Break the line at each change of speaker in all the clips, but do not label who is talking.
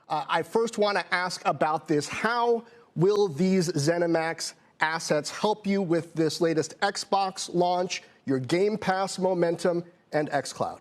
I first want to ask about this. How will these ZeniMax assets help you with this latest Xbox launch, your Game Pass momentum, and xCloud?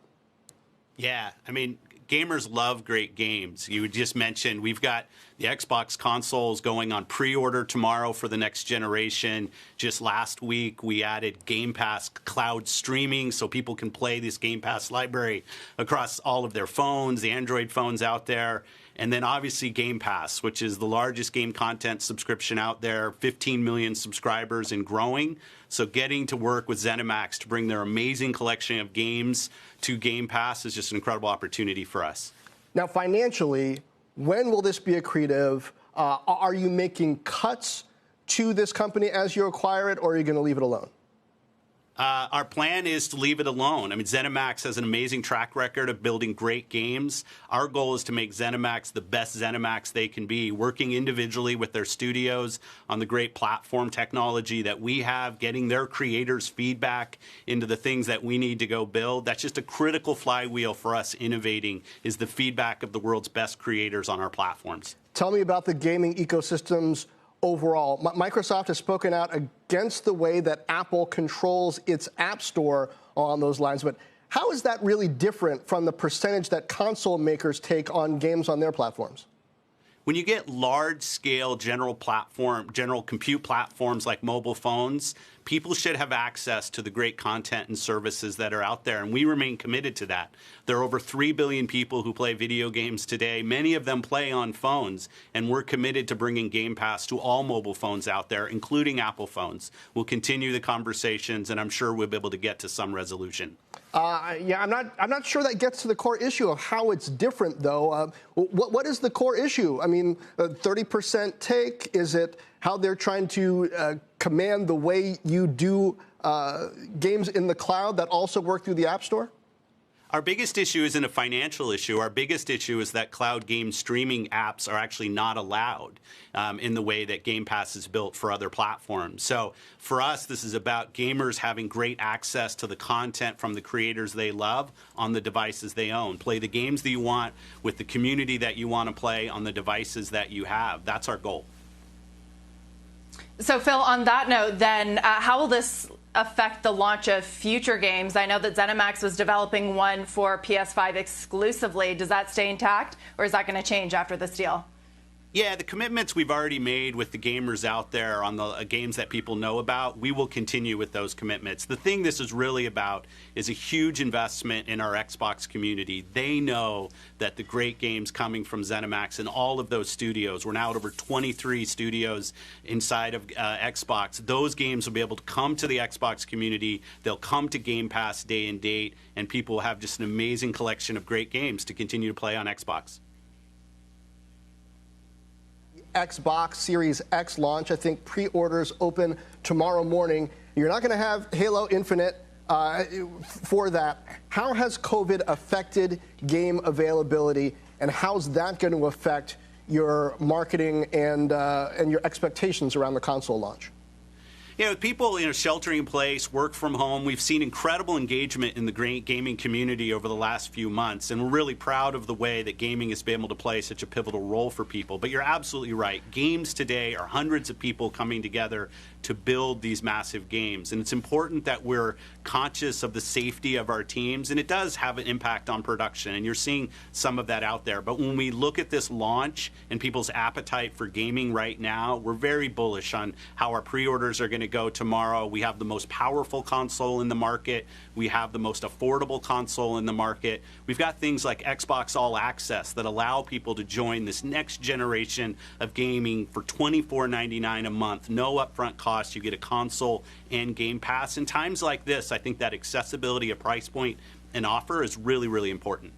Yeah, I mean, gamers love great games. You just mentioned we've got the Xbox consoles going on pre-order tomorrow for the next generation. Just last week, we added Game Pass cloud streaming so people can play this Game Pass library across all of their phones, the Android phones out there. And then obviously Game Pass, which is the largest game content subscription out there, 15 million subscribers and growing. So getting to work with ZeniMax to bring their amazing collection of games to Game Pass is just an incredible opportunity for us.
Now, financially, when will this be accretive? Are you making cuts to this company as you acquire it, or are you going to leave it alone?
Our plan is to leave it alone. I mean, ZeniMax has an amazing track record of building great games. Our goal is to make ZeniMax the best ZeniMax they can be, working individually with their studios on the great platform technology that we have, getting their creators' feedback into the things that we need to go build. That's just a critical flywheel for us innovating, is the feedback of the world's best creators on our platforms.
Tell me about the gaming ecosystems overall. Microsoft has spoken out against the way that Apple controls its App Store on those lines, but how is that really different from the percentage that console makers take on games on their platforms?
When you get large-scale general compute platforms like mobile phones, people should have access to the great content and services that are out there, and we remain committed to that. There are over 3 billion people who play video games today. Many of them play on phones, and we're committed to bringing Game Pass to all mobile phones out there, including Apple phones. We'll continue the conversations, and I'm sure we'll be able to get to some resolution.
Yeah, I'm not sure that gets to the core issue of how it's different, though. What is the core issue? I mean, 30% take? Is it how they're trying to command the way you do games in the cloud that also work through the App Store?
Our biggest issue isn't a financial issue. Our biggest issue is that cloud game streaming apps are actually not allowed in the way that Game Pass is built for other platforms. So for us, this is about gamers having great access to the content from the creators they love on the devices they own. Play the games that you want with the community that you want to play on the devices that you have. That's our goal.
So, Phil, on that note, then, how will this affect the launch of future games? I know that ZeniMax was developing one for PS5 exclusively. Does that stay intact, or is that going to change after this deal?
Yeah, the commitments we've already made with the gamers out there on the games that people know about, we will continue with those commitments. The thing this is really about is a huge investment in our Xbox community. They know that the great games coming from ZeniMax and all of those studios, we're now at over 23 studios inside of Xbox, those games will be able to come to the Xbox community. They'll come to Game Pass day and date, and people will have just an amazing collection of great games to continue to play on Xbox.
Xbox Series X launch. I think pre-orders open tomorrow morning. You're not going to have Halo Infinite for that. How has COVID affected game availability, and how's that going to affect your marketing and your expectations around the console launch?
Yeah, with people sheltering in place, work from home, we've seen incredible engagement in the gaming community over the last few months, and we're really proud of the way that gaming has been able to play such a pivotal role for people. But you're absolutely right. Games today are hundreds of people coming together to build these massive games, and it's important that we're conscious of the safety of our teams, and it does have an impact on production, and you're seeing some of that out there. But when we look at this launch and people's appetite for gaming right now, we're very bullish on how our pre-orders are going to go tomorrow. We have the most powerful console in the market. We have the most affordable console in the market. We've got things like Xbox All Access that allow people to join this next generation of gaming for $24.99 a month, no upfront cost. You get a console and Game Pass. In times like this, I think that accessibility of price point and offer is really, really important.